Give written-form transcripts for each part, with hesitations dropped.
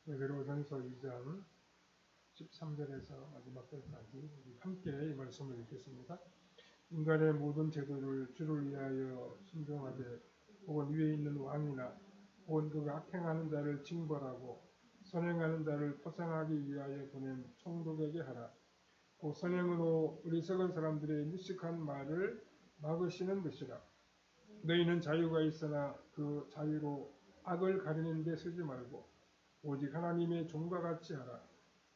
베드로전서 2장 13절에서 마지막 절까지 우리 함께 이 말씀을 읽겠습니다. 인간의 모든 제도를 주를 위하여 순종하되 혹은 위에 있는 왕이나 혹은 그가 악행하는 자를 징벌하고 선행하는 자를 포상하기 위하여 보낸 총독에게 하라. 그 선행으로 어리석은 사람들의 무식한 말을 막으시는 것이라. 너희는 자유가 있으나 그 자유로 악을 가리는 데 쓰지 말고 오직 하나님의 종과 같이 하라.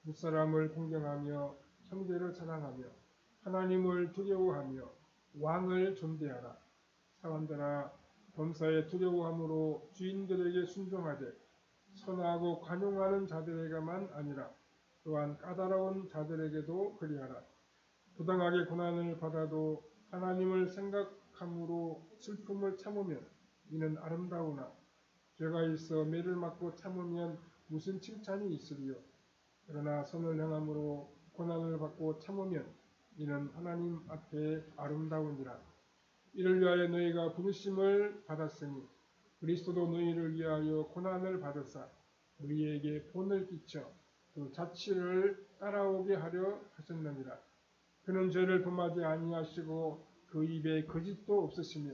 무사람을 공경하며 형제를 사랑하며 하나님을 두려워하며 왕을 존대하라. 사람들아 범사에 두려워함으로 주인들에게 순종하되 선하고 관용하는 자들에게만 아니라 또한 까다로운 자들에게도 그리하라. 부당하게 고난을 받아도 하나님을 생각함으로 슬픔을 참으면 이는 아름다우나 죄가 있어 매를 맞고 참으면 무슨 칭찬이 있으리요. 그러나 선을 행함으로 고난을 받고 참으면 이는 하나님 앞에 아름다우니라. 이를 위하여 너희가 부르심을 받았으니 그리스도도 너희를 위하여 고난을 받으사 너희에게 본을 끼쳐 그 자치를 따라오게 하려 하셨느니라. 그는 죄를 범하지 아니하시고 그 입에 거짓도 없으시며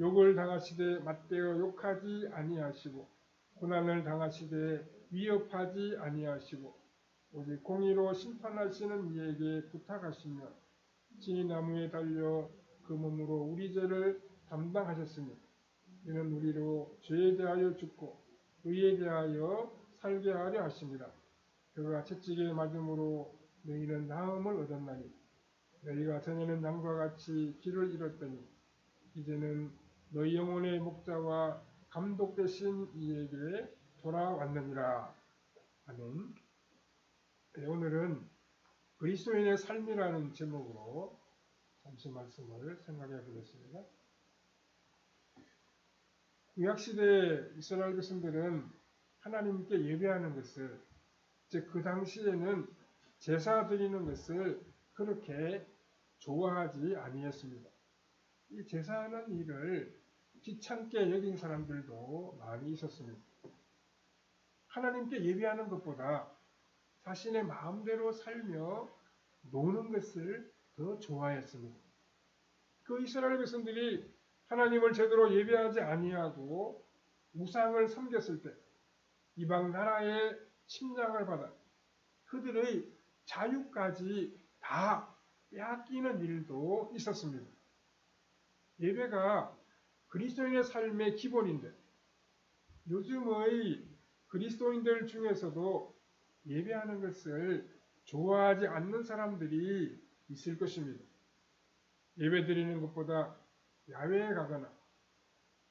욕을 당하시되 맞대어 욕하지 아니하시고 고난을 당하시되 위협하지 아니하시고 오직 공의로 심판하시는 이에게 부탁하시며 진이 나무에 달려 그 몸으로 우리 죄를 담당하셨으니 이는 우리로 죄에 대하여 죽고 의에 대하여 살게 하려 하십니다. 그가 채찍에 맞음으로 너희는 나음을 얻었나니 너희가 전에는 양과 같이 길을 잃었더니 이제는 너희 영혼의 목자와 감독 되신 이에게 돌아왔느니라. 아멘. 네, 오늘은 그리스도인의 삶이라는 제목으로 잠시 말씀을 생각해 보겠습니다. 구약시대 이스라엘 백성들은 하나님께 예배하는 것을, 즉 그 당시에는 제사 드리는 것을 그렇게 좋아하지 아니했습니다. 이 제사하는 일을 귀찮게 여긴 사람들도 많이 있었습니다. 하나님께 예배하는 것보다 자신의 마음대로 살며 노는 것을 더 좋아했습니다. 그 이스라엘 백성들이 하나님을 제대로 예배하지 아니하고 우상을 섬겼을 때 이방 나라의 침략을 받아 그들의 자유까지 다 빼앗기는 일도 있었습니다. 예배가 그리스도인의 삶의 기본인데 요즘의 그리스도인들 중에서도 예배하는 것을 좋아하지 않는 사람들이 있을 것입니다. 예배 드리는 것보다 야외에 가거나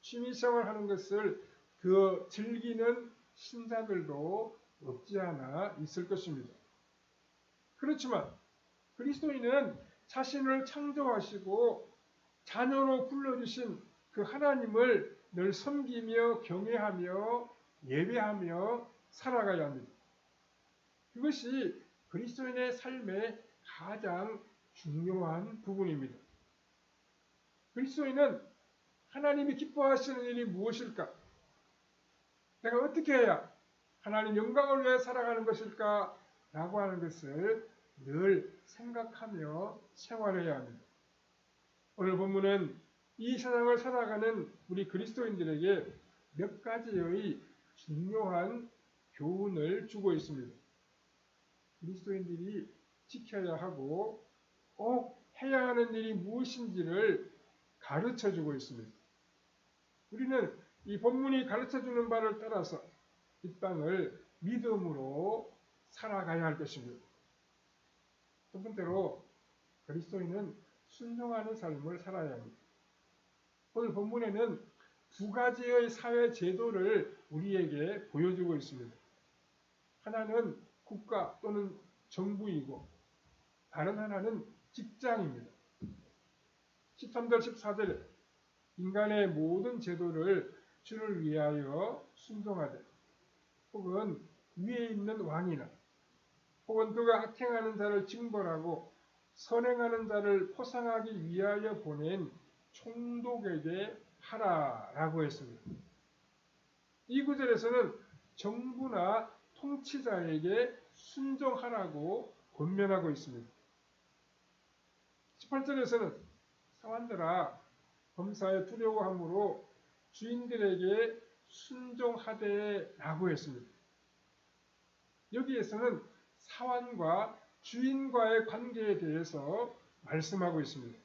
취미생활 하는 것을 더 즐기는 신자들도 없지 않아 있을 것입니다. 그렇지만 그리스도인은 자신을 창조하시고 자녀로 불러주신 그 하나님을 늘 섬기며 경외하며 예배하며 살아가야 합니다. 그것이 그리스도인의 삶의 가장 중요한 부분입니다. 그리스도인은 하나님이 기뻐하시는 일이 무엇일까? 내가 어떻게 해야 하나님 영광을 위해 살아가는 것일까? 라고 하는 것을 늘 생각하며 생활해야 합니다. 오늘 본문은 이 세상을 살아가는 우리 그리스도인들에게 몇 가지의 중요한 교훈을 주고 있습니다. 그리스도인들이 지켜야 하고 꼭 해야 하는 일이 무엇인지를 가르쳐주고 있습니다. 우리는 이 본문이 가르쳐주는 바를 따라서 이 땅을 믿음으로 살아가야 할 것입니다. 첫 번째로 그리스도인은 순종하는 삶을 살아야 합니다. 오늘 본문에는 두 가지의 사회 제도를 우리에게 보여주고 있습니다. 하나는 국가 또는 정부이고 다른 하나는 직장입니다. 13절 14절에 인간의 모든 제도를 주를 위하여 순종하되 혹은 위에 있는 왕이나 혹은 그가 악행하는 자를 징벌하고 선행하는 자를 포상하기 위하여 보낸 총독에게 하라라고 했습니다. 이 구절에서는 정부나 통치자에게 순종하라고 권면하고 있습니다. 18절에서는 사환들아 범사에 두려워함으로 주인들에게 순종하되 라고 했습니다. 여기에서는 사환과 주인과의 관계에 대해서 말씀하고 있습니다.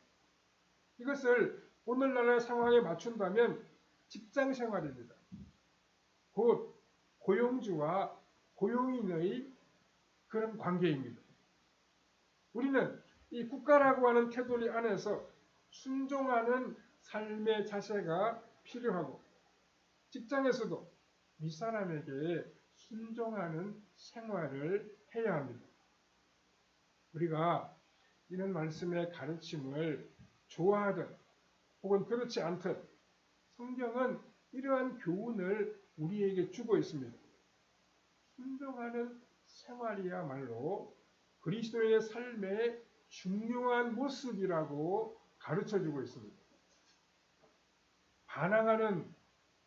이것을 오늘날의 상황에 맞춘다면 직장 생활입니다. 곧 고용주와 고용인의 그런 관계입니다. 우리는 이 국가라고 하는 테두리 안에서 순종하는 삶의 자세가 필요하고 직장에서도 윗사람에게 순종하는 생활을 해야 합니다. 우리가 이런 말씀의 가르침을 좋아하든 혹은 그렇지 않든 성경은 이러한 교훈을 우리에게 주고 있습니다. 순종하는 생활이야말로 그리스도의 삶의 중요한 모습이라고 가르쳐주고 있습니다. 반항하는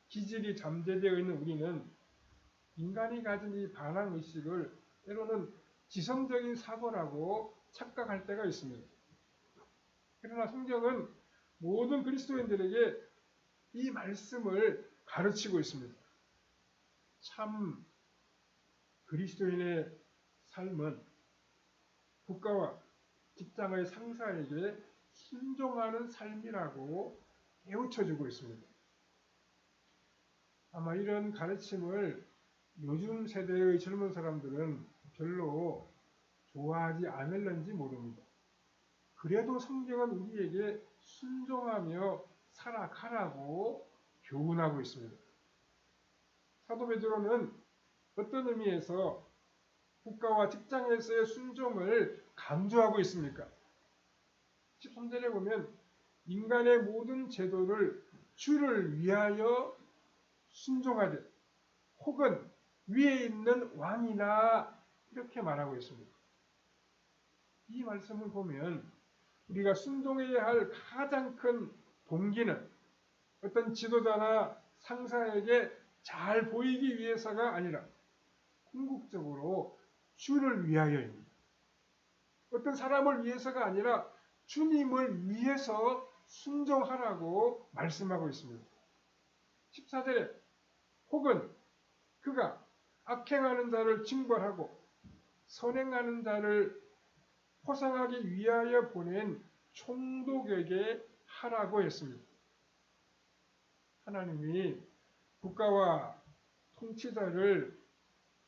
기질이 잠재되어 있는 우리는 인간이 가진 이 반항의식을 때로는 지성적인 사고라고 착각할 때가 있습니다. 그러나 성경은 모든 그리스도인들에게 이 말씀을 가르치고 있습니다. 참 그리스도인의 삶은 국가와 직장의 상사에게 순종하는 삶이라고 깨우쳐주고 있습니다. 아마 이런 가르침을 요즘 세대의 젊은 사람들은 별로 좋아하지 않을는지 모릅니다. 그래도 성경은 우리에게 순종하며 살아가라고 교훈하고 있습니다. 사도 베드로는 어떤 의미에서 국가와 직장에서의 순종을 강조하고 있습니까? 13절에 보면 인간의 모든 제도를 주를 위하여 순종하되 혹은 위에 있는 왕이나 이렇게 말하고 있습니다. 이 말씀을 보면 우리가 순종해야 할 가장 큰 동기는 어떤 지도자나 상사에게 잘 보이기 위해서가 아니라 궁극적으로 주를 위하여입니다. 어떤 사람을 위해서가 아니라 주님을 위해서 순종하라고 말씀하고 있습니다. 14절에 혹은 그가 악행하는 자를 징벌하고 선행하는 자를 포상하기 위하여 보낸 총독에게 하라고 했습니다. 하나님이 국가와 통치자를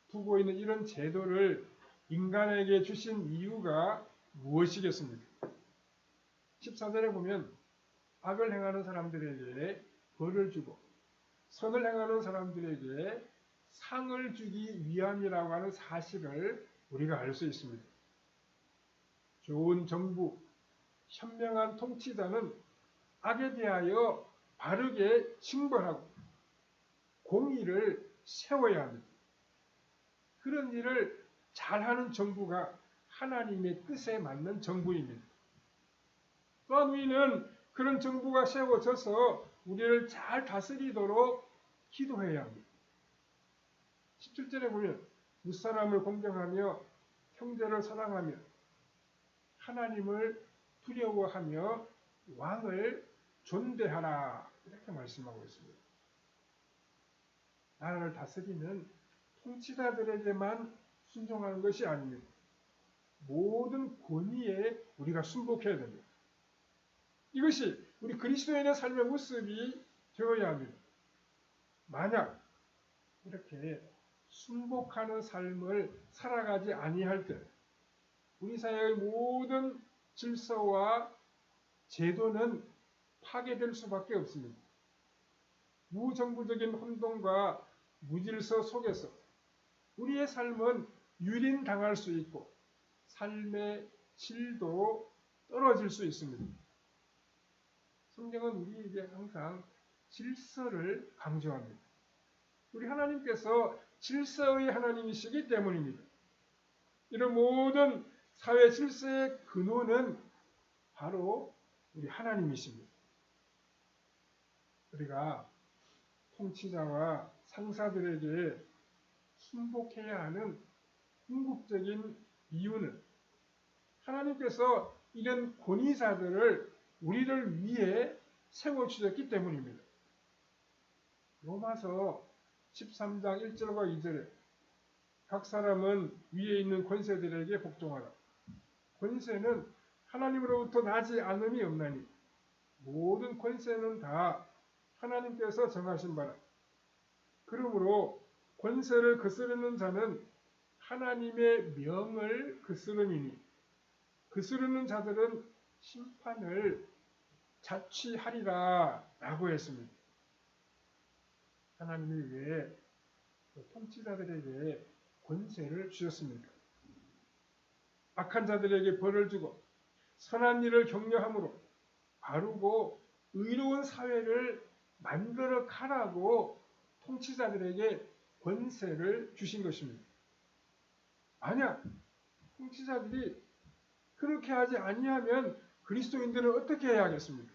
두고 있는 이런 제도를 인간에게 주신 이유가 무엇이겠습니까? 14절에 보면 악을 행하는 사람들에게 벌을 주고 선을 행하는 사람들에게 상을 주기 위함이라고 하는 사실을 우리가 알 수 있습니다. 좋은 정부, 현명한 통치자는 악에 대하여 바르게 징벌하고 공의를 세워야 합니다. 그런 일을 잘하는 정부가 하나님의 뜻에 맞는 정부입니다. 또한 우리는 그런 정부가 세워져서 우리를 잘 다스리도록 기도해야 합니다. 17절에 보면 윗사람을 공경하며 형제를 사랑하며 하나님을 두려워하며 왕을 존대하라 이렇게 말씀하고 있습니다. 나라를 다스리는 통치자들에게만 순종하는 것이 아닙니다. 모든 권위에 우리가 순복해야 됩니다. 이것이 우리 그리스도인의 삶의 모습이 되어야 합니다. 만약 이렇게 순복하는 삶을 살아가지 아니할 때 우리 사회의 모든 질서와 제도는 파괴될 수밖에 없습니다. 무정부적인 혼돈과 무질서 속에서 우리의 삶은 유린당할 수 있고 삶의 질도 떨어질 수 있습니다. 성경은 우리에게 항상 질서를 강조합니다. 우리 하나님께서 질서의 하나님이시기 때문입니다. 이런 모든 사회 질서의 근원은 바로 우리 하나님이십니다. 우리가 통치자와 상사들에게 순복해야 하는 궁극적인 이유는 하나님께서 이런 권위자들을 우리를 위해 세워주셨기 때문입니다. 로마서 13장 1절과 2절에 각 사람은 위에 있는 권세들에게 복종하라. 권세는 하나님으로부터 나지 않음이 없나니 모든 권세는 다 하나님께서 정하신 바라. 그러므로 권세를 거스르는 자는 하나님의 명을 거스르니니 거스르는 자들은 심판을 자취하리라 라고 했습니다. 하나님이 왜 통치자들에게 권세를 주셨습니까? 악한 자들에게 벌을 주고 선한 일을 격려함으로 바르고 의로운 사회를 만들어 가라고 통치자들에게 권세를 주신 것입니다. 만약 통치자들이 그렇게 하지 아니하면 그리스도인들은 어떻게 해야 하겠습니까?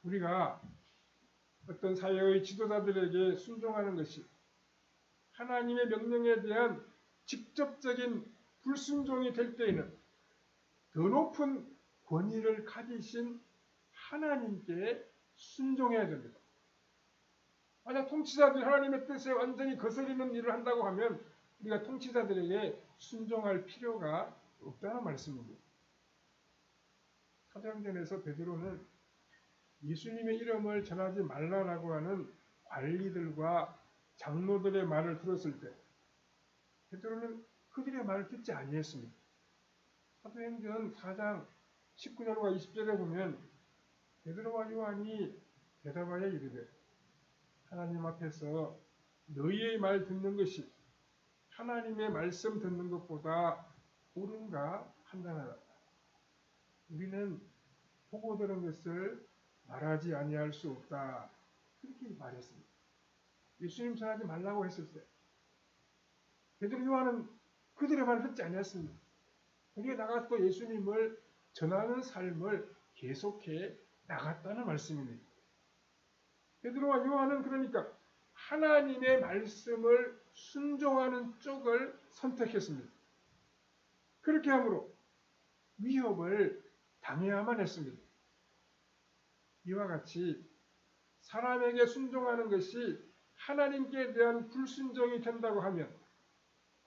우리가 어떤 사회의 지도자들에게 순종하는 것이 하나님의 명령에 대한 직접적인 불순종이 될 때에는 더 높은 권위를 가지신 하나님께 순종해야 됩니다. 만약 통치자들이 하나님의 뜻에 완전히 거스르는 일을 한다고 하면 우리가 통치자들에게 순종할 필요가 없다는 말씀입니다. 사도행전에서 베드로는 예수님의 이름을 전하지 말라라고 하는 관리들과 장로들의 말을 들었을 때 베드로는 그들의 말을 듣지 아니했습니다. 사도행전 4장 19절과 20절에 보면 베드로와 요한이 대답하여 이르되 하나님 앞에서 너희의 말 듣는 것이 하나님의 말씀 듣는 것보다 옳은가 판단하라. 우리는 보고 들은 것을 말하지 아니할 수 없다. 그렇게 말했습니다. 예수님 전하지 말라고 했을 때 베드로 요한은 그들의 말을 듣지 않았습니다. 거기에 나가서 또 예수님을 전하는 삶을 계속해 나갔다는 말씀입니다. 베드로와 요한은 그러니까 하나님의 말씀을 순종하는 쪽을 선택했습니다. 그렇게 함으로 위협을 당해야만 했습니다. 이와 같이 사람에게 순종하는 것이 하나님께 대한 불순종이 된다고 하면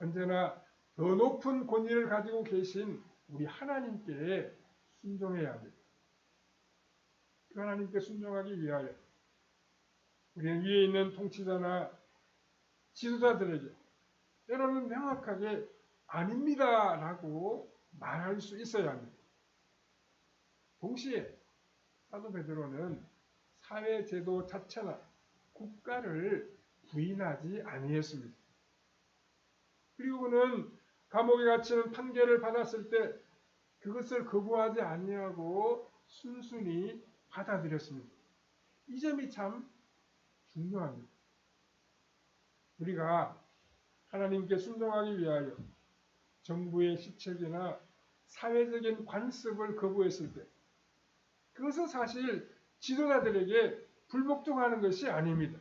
언제나 더 높은 권위를 가지고 계신 우리 하나님께 순종해야 합니다. 그 하나님께 순종하기 위하여 우리는 위에 있는 통치자나 지도자들에게 때로는 명확하게 아닙니다 라고 말할 수 있어야 합니다. 동시에 사도 베드로는 사회제도 자체나 국가를 부인하지 아니했습니다. 그리고 그는 감옥에 갇히는 판결을 받았을 때 그것을 거부하지 아니하고 순순히 받아들였습니다. 이 점이 참 중요합니다. 우리가 하나님께 순종하기 위하여 정부의 시책이나 사회적인 관습을 거부했을 때 그것은 사실 지도자들에게 불복종하는 것이 아닙니다.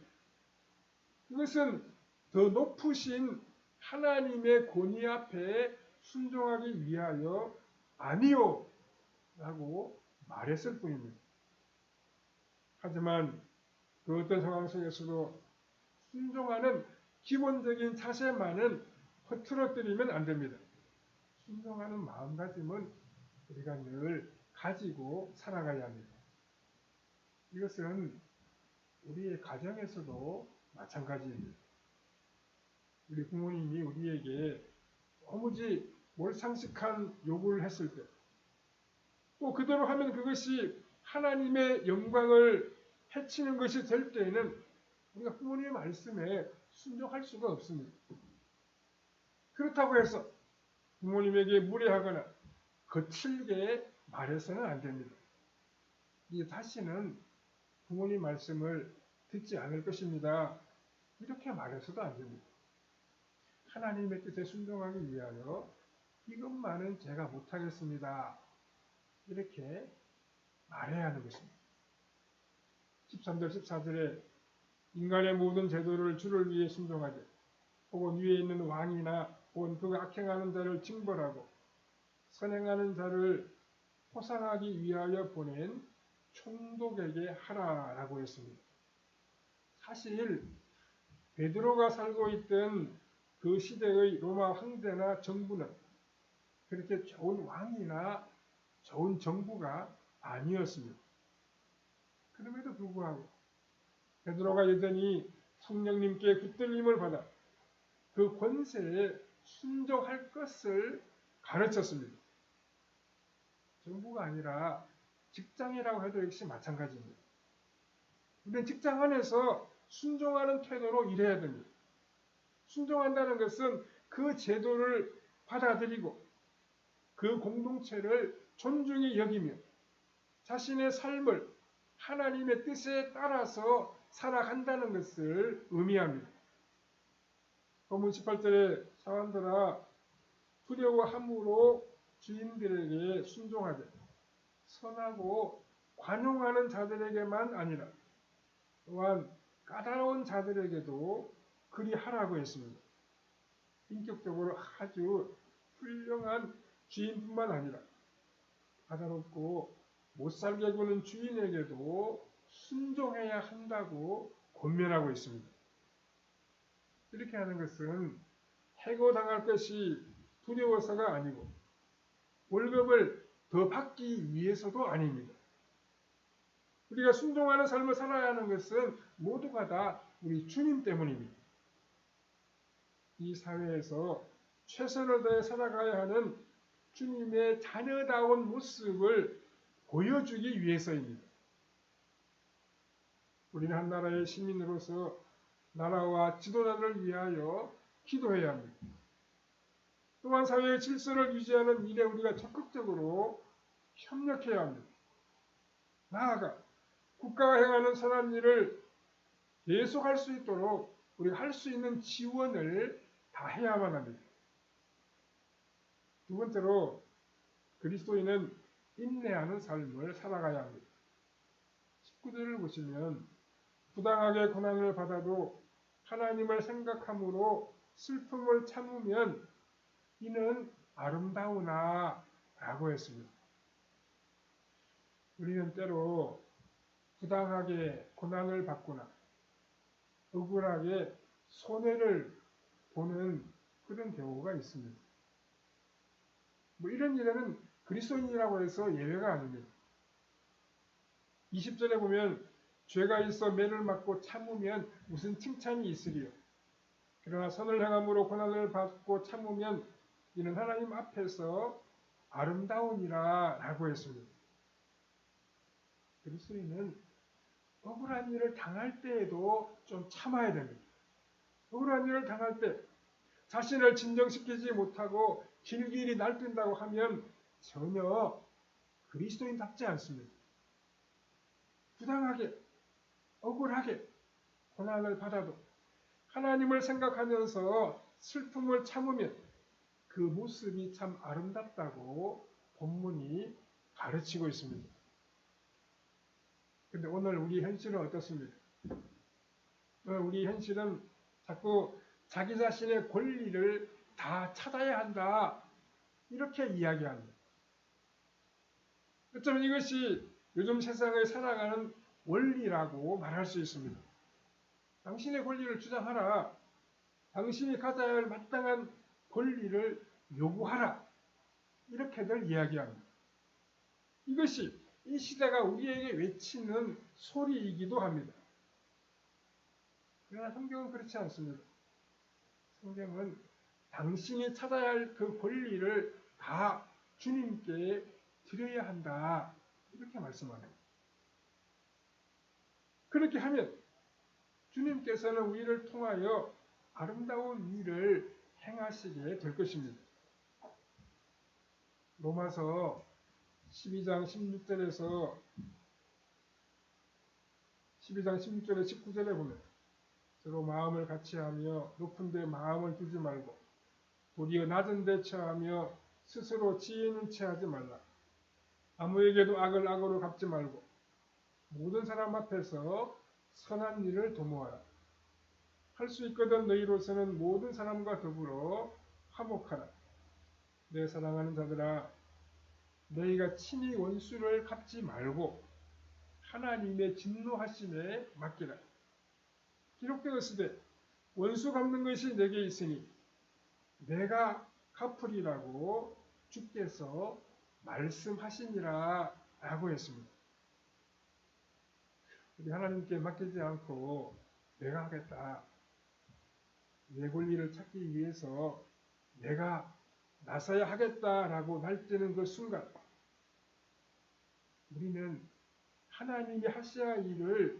그것은 더 높으신 하나님의 권위 앞에 순종하기 위하여 아니요 라고 말했을 뿐입니다. 하지만 그 어떤 상황 속에서도 순종하는 기본적인 자세만은 흐트러뜨리면 안 됩니다. 순종하는 마음가짐은 우리가 늘 가지고 살아가야 합니다. 이것은 우리의 가정에서도 마찬가지입니다. 우리 부모님이 우리에게 도무지 몰상식한 요구를 했을 때 또 그대로 하면 그것이 하나님의 영광을 해치는 것이 될 때에는 우리가 부모님의 말씀에 순종할 수가 없습니다. 그렇다고 해서 부모님에게 무례하거나 거칠게 말해서는 안 됩니다. 이 다시는 부모님 말씀을 듣지 않을 것입니다. 이렇게 말해서도 안 됩니다. 하나님의 뜻에 순종하기 위하여 이것만은 제가 못하겠습니다. 이렇게 말해야 하는 것입니다. 13절 14절에 인간의 모든 제도를 주를 위해 순종하되 혹은 위에 있는 왕이나 혹은 그 악행하는 자를 징벌하고 선행하는 자를 포상하기 위하여 보낸 총독에게 하라라고 했습니다. 사실 베드로가 살고 있던 그 시대의 로마 황제나 정부는 그렇게 좋은 왕이나 좋은 정부가 아니었습니다. 그럼에도 불구하고 베드로가 여전히 성령님께 붙들림을 받아 그 권세에 순종할 것을 가르쳤습니다. 정부가 아니라 직장이라고 해도 역시 마찬가지입니다. 우리는 직장 안에서 순종하는 태도로 일해야 됩니다. 순종한다는 것은 그 제도를 받아들이고 그 공동체를 존중히 여기며 자신의 삶을 하나님의 뜻에 따라서 살아간다는 것을 의미합니다. 본문 18절에 사람들아 두려워함으로 주인들에게 순종하되 선하고 관용하는 자들에게만 아니라 또한 까다로운 자들에게도 그리하라고 했습니다. 인격적으로 아주 훌륭한 주인뿐만 아니라 까다롭고 못살게 구는 주인에게도 순종해야 한다고 권면하고 있습니다. 이렇게 하는 것은 해고당할 것이 두려워서가 아니고 월급을 더 받기 위해서도 아닙니다. 우리가 순종하는 삶을 살아야 하는 것은 모두가 다 우리 주님 때문입니다. 이 사회에서 최선을 다해 살아가야 하는 주님의 자녀다운 모습을 보여주기 위해서입니다. 우리는 한 나라의 시민으로서 나라와 지도자를 위하여 기도해야 합니다. 또한 사회의 질서를 유지하는 일에 우리가 적극적으로 협력해야 합니다. 나아가 국가가 행하는 선한 일을 계속할 수 있도록 우리가 할 수 있는 지원을 다 해야만 합니다. 두 번째로 그리스도인은 인내하는 삶을 살아가야 합니다. 19절을 보시면 부당하게 고난을 받아도 하나님을 생각함으로 슬픔을 참으면 이는 아름다우나 라고 했습니다. 우리는 때로 부당하게 고난을 받거나 억울하게 손해를 보는 그런 경우가 있습니다. 이런 일에는 그리스도인이라고 해서 예외가 아닙니다. 20절에 보면 죄가 있어 매를 맞고 참으면 무슨 칭찬이 있으리요. 그러나 선을 행함으로 고난을 받고 참으면 이는 하나님 앞에서 아름다우니라 라고 했습니다. 그리스도인은 억울한 일을 당할 때에도 좀 참아야 됩니다. 억울한 일을 당할 때 자신을 진정시키지 못하고 길길이 날뛴다고 하면 전혀 그리스도인답지 않습니다. 부당하게, 억울하게 고난을 받아도 하나님을 생각하면서 슬픔을 참으면 그 모습이 참 아름답다고 본문이 가르치고 있습니다. 근데 오늘 우리 현실은 어떻습니까? 오늘 우리 현실은 자꾸 자기 자신의 권리를 다 찾아야 한다. 이렇게 이야기합니다. 어쩌면 이것이 요즘 세상을 살아가는 원리라고 말할 수 있습니다. 당신의 권리를 주장하라. 당신이 가져야 할 마땅한 권리를 요구하라. 이렇게들 이야기합니다. 이것이 이 시대가 우리에게 외치는 소리이기도 합니다. 그러나 성경은 그렇지 않습니다. 성경은 당신이 찾아야 할 그 권리를 다 주님께 드려야 한다. 이렇게 말씀합니다. 그렇게 하면 주님께서는 우리를 통하여 아름다운 일을 행하시게 될 것입니다. 로마서 12장 16절에서 19절에 보면 서로 마음을 같이하며 높은 데 마음을 두지 말고 도리어 낮은 데 처하며 스스로 지혜 있는 채 하지 말라. 아무에게도 악을 악으로 갚지 말고 모든 사람 앞에서 선한 일을 도모하라. 할 수 있거든 너희로서는 모든 사람과 더불어 화목하라. 내 사랑하는 자들아, 너희가 친히 원수를 갚지 말고 하나님의 진노하심에 맡기라. 기록되었으되 원수 갚는 것이 내게 있으니 내가 갚으리라고 주께서 말씀하시니라 라고 했습니다. 우리 하나님께 맡기지 않고 내가 하겠다, 내 권리를 찾기 위해서 내가 나서야 하겠다라고 날뛰는 그 순간 우리는 하나님이 하셔야 할 일을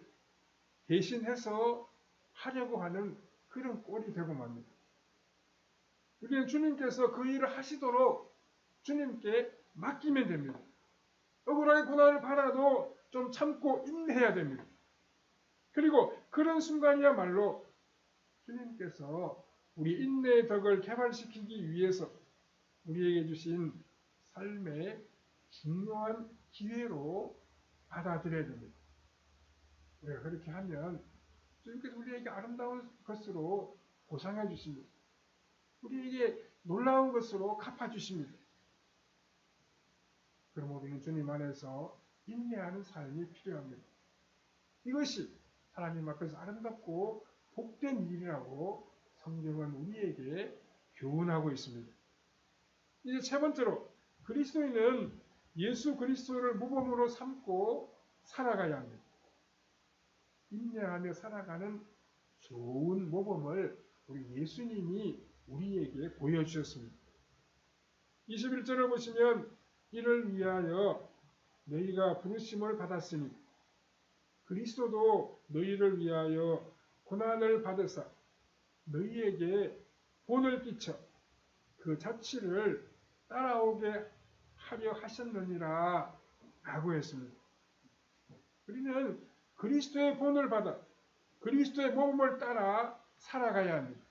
대신해서 하려고 하는 그런 꼴이 되고 맙니다. 우리는 주님께서 그 일을 하시도록 주님께 맡기면 됩니다. 억울하게 고난을 받아도 좀 참고 인내해야 됩니다. 그리고 그런 순간이야말로 주님께서 우리 인내의 덕을 개발시키기 위해서 우리에게 주신 삶의 중요한 기회로 받아들여야 됩니다. 우리가 그렇게 하면 주님께서 우리에게 아름다운 것으로 보상해 주십니다. 우리에게 놀라운 것으로 갚아주십니다. 그럼 우리는 주님 안에서 인내하는 삶이 필요합니다. 이것이 하나님 앞에서 아름답고 복된 일이라고 성경은 우리에게 교훈하고 있습니다. 이제 세 번째로 그리스도인은 예수 그리스도를 모범으로 삼고 살아가야 합니다. 인내하며 살아가는 좋은 모범을 우리 예수님이 우리에게 보여주셨습니다. 21절을 보시면 이를 위하여 너희가 부르심을 받았으니 그리스도도 너희를 위하여 고난을 받으사 너희에게 본을 끼쳐 그 자취를 따라오게 하려 하셨느니라 라고 했습니다. 우리는 그리스도의 본을 받아 그리스도의 모범을 따라 살아가야 합니다.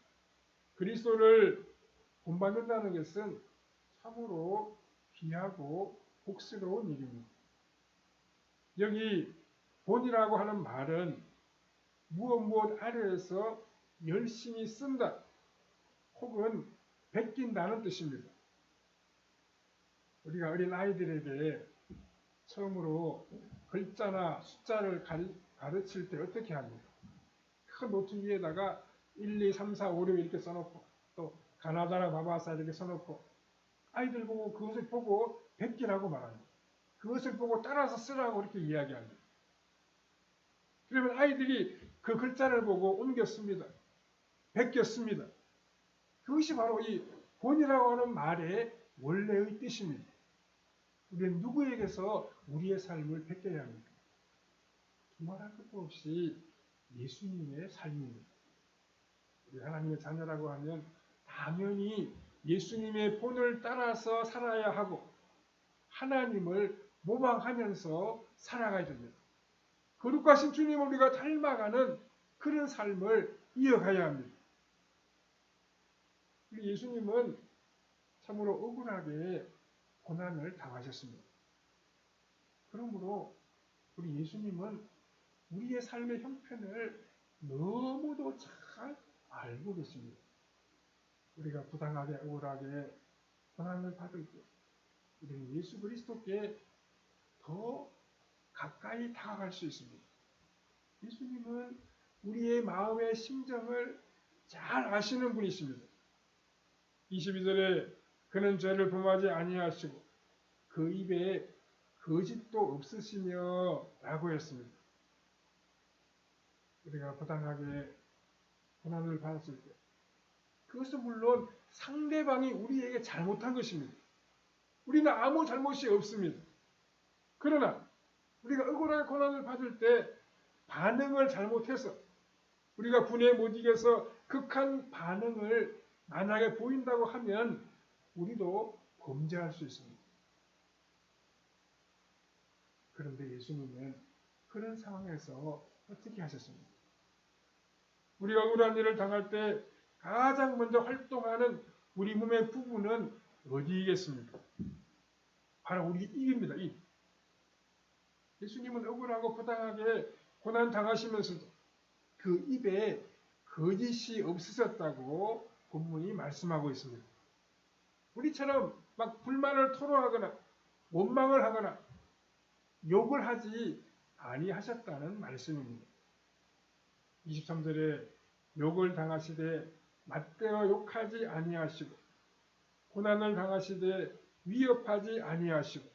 그리스도를 본받는다는 것은 참으로 귀하고 복스러운 일입니다. 여기 본이라고 하는 말은 무엇 아래에서 열심히 쓴다 혹은 베낀다는 뜻입니다. 우리가 어린 아이들에게 처음으로 글자나 숫자를 가르칠 때 어떻게 합니까? 큰 노트 위에다가 1, 2, 3, 4, 5, 6 이렇게 써놓고 또 가나다라 바바사 이렇게 써놓고 아이들 보고 그것을 보고 베끼라고 말합니다. 그것을 보고 따라서 쓰라고 이렇게 이야기합니다. 그러면 아이들이 그 글자를 보고 옮겼습니다. 베꼈습니다. 그것이 바로 이 본이라고 하는 말의 원래의 뜻입니다. 우리는 누구에게서 우리의 삶을 베껴야 합니까? 두말할 것도 없이 예수님의 삶입니다. 우리 하나님의 자녀라고 하면 당연히 예수님의 본을 따라서 살아야 하고 하나님을 모방하면서 살아가야 됩니다. 거룩하신 주님을 우리가 닮아가는 그런 삶을 이어가야 합니다. 우리 예수님은 참으로 억울하게 고난을 당하셨습니다. 그러므로 우리 예수님은 우리의 삶의 형편을 너무도 잘 알고 계십니다. 우리가 부당하게 억울하게 고난을 받을 때 우리는 예수 그리스도께 더 가까이 다가갈 수 있습니다. 예수님은 우리의 마음의 심정을 잘 아시는 분이십니다. 22절에 그는 죄를 범하지 아니하시고 그 입에 거짓도 없으시며 라고 했습니다. 우리가 부당하게 고난을 받았을 때 그것은 물론 상대방이 우리에게 잘못한 것입니다. 우리는 아무 잘못이 없습니다. 그러나 우리가 억울하게 고난을 받을 때 반응을 잘못해서 우리가 분에 못 이겨서 극한 반응을 만약에 보인다고 하면 우리도 범죄할 수 있습니다. 그런데 예수님은 그런 상황에서 어떻게 하셨습니까? 우리가 억울한 일을 당할 때 가장 먼저 활동하는 우리 몸의 부분은 어디이겠습니까? 바로 우리 입입니다. 입. 예수님은 억울하고 부당하게 고난 당하시면서도 그 입에 거짓이 없으셨다고 본문이 말씀하고 있습니다. 우리처럼 막 불만을 토로하거나 원망을 하거나 욕을 하지 아니하셨다는 말씀입니다. 23절에 욕을 당하시되 맞대어 욕하지 아니하시고 고난을 당하시되 위협하지 아니하시고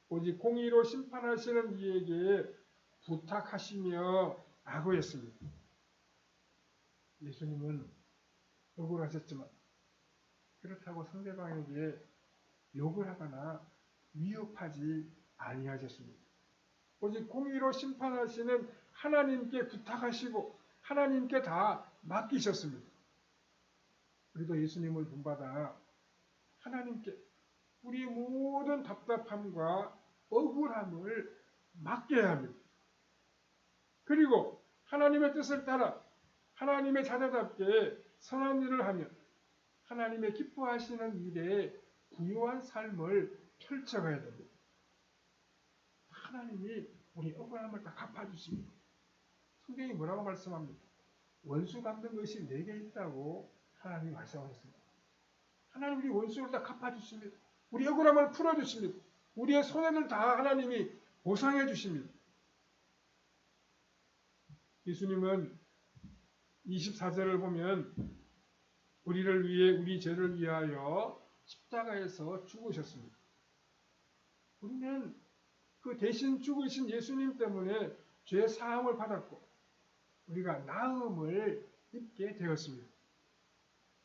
오직 공의로 심판하시는 이에게 부탁하시며 라고 했습니다. 예수님은 억울하셨지만 그렇다고 상대방에게 욕을 하거나 위협하지 아니하셨습니다. 오직 공의로 심판하시는 하나님께 부탁하시고 하나님께 다 맡기셨습니다. 우리도 예수님을 본받아 하나님께 우리 모든 답답함과 억울함을 맡겨야 합니다. 그리고 하나님의 뜻을 따라 하나님의 자녀답게 선한 일을 하며 하나님의 기뻐하시는 일에 부유한 삶을 펼쳐가야 됩니다. 하나님이 우리 억울함을 다 갚아주십니다. 성경이 뭐라고 말씀합니까? 원수 갚는 것이 내게 있다고 하나님이 말씀하셨습니다. 하나님 우리 원수를 다 갚아주십니다. 우리 억울함을 풀어주십니다. 우리의 손해를 다 하나님이 보상해 주십니다. 예수님은 24절을 보면 우리를 위해 우리 죄를 위하여 십자가에서 죽으셨습니다. 우리는 그 대신 죽으신 예수님 때문에 죄 사함을 받았고 우리가 나음을 입게 되었습니다.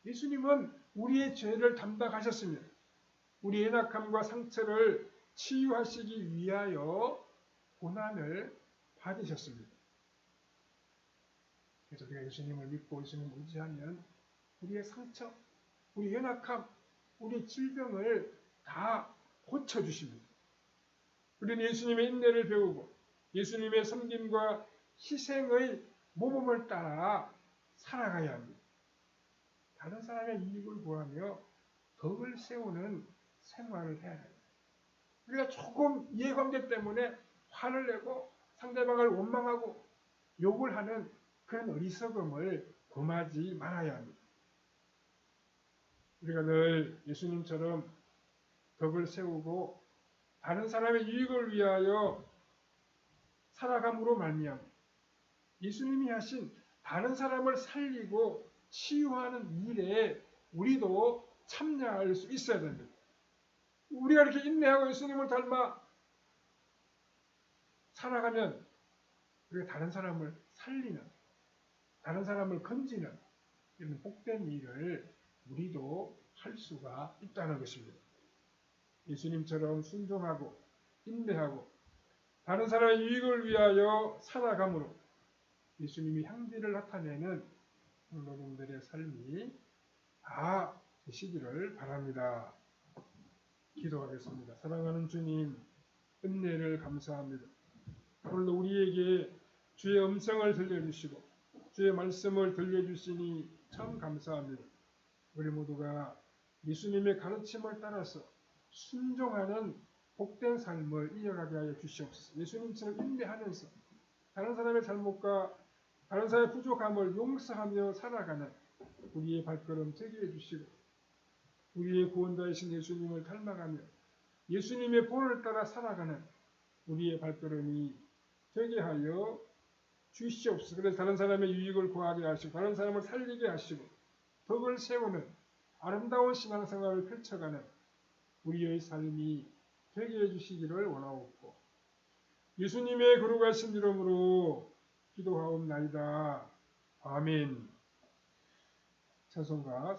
예수님은 우리의 죄를 담당하셨습니다. 우리의 연약함과 상처를 치유하시기 위하여 고난을 받으셨습니다. 그래서 우리가 예수님을 믿고 예수님을 의지하면 우리의 상처, 우리 연약함, 우리 질병을 다 고쳐주십니다. 우리는 예수님의 인내를 배우고 예수님의 섬김과 희생의 모범을 따라 살아가야 합니다. 다른 사람의 이익을 구하며 덕을 세우는 생활을 해야 합니다. 우리가 조금 이해관계 때문에 화를 내고 상대방을 원망하고 욕을 하는 그런 어리석음을 범하지 말아야 합니다. 우리가 늘 예수님처럼 덕을 세우고 다른 사람의 유익을 위하여 살아감으로 말미암아 예수님이 하신 다른 사람을 살리고 치유하는 일에 우리도 참여할 수 있어야 됩니다. 우리가 이렇게 인내하고 예수님을 닮아 살아가면 우리가 다른 사람을 살리는, 다른 사람을 건지는 이런 복된 일을 우리도 할 수가 있다는 것입니다. 예수님처럼 순종하고 인내하고 다른 사람의 유익을 위하여 살아감으로 예수님이 향기를 나타내는 성도님들의 삶이 다 되시기를 바랍니다. 기도하겠습니다. 사랑하는 주님, 은혜를 감사합니다. 오늘도 우리에게 주의 음성을 들려주시고 주의 말씀을 들려주시니 참 감사합니다. 우리 모두가 예수님의 가르침을 따라서 순종하는 복된 삶을 이어가게 하여 주시옵소서. 예수님처럼 인내하면서 다른 사람의 잘못과 다른 사람의 부족함을 용서하며 살아가는 우리의 발걸음 되게 해주시고 우리의 구원자이신 예수님을 닮아가며 예수님의 본을 따라 살아가는 우리의 발걸음이 되게 하여 주시옵소서. 그래서 다른 사람의 유익을 구하게 하시고 다른 사람을 살리게 하시고 덕을 세우는 아름다운 신앙생활을 펼쳐가는 우리의 삶이 되게 해주시기를 원하옵고 예수님의 거룩하신 이름으로 기도하옵나이다. 아멘. 찬송가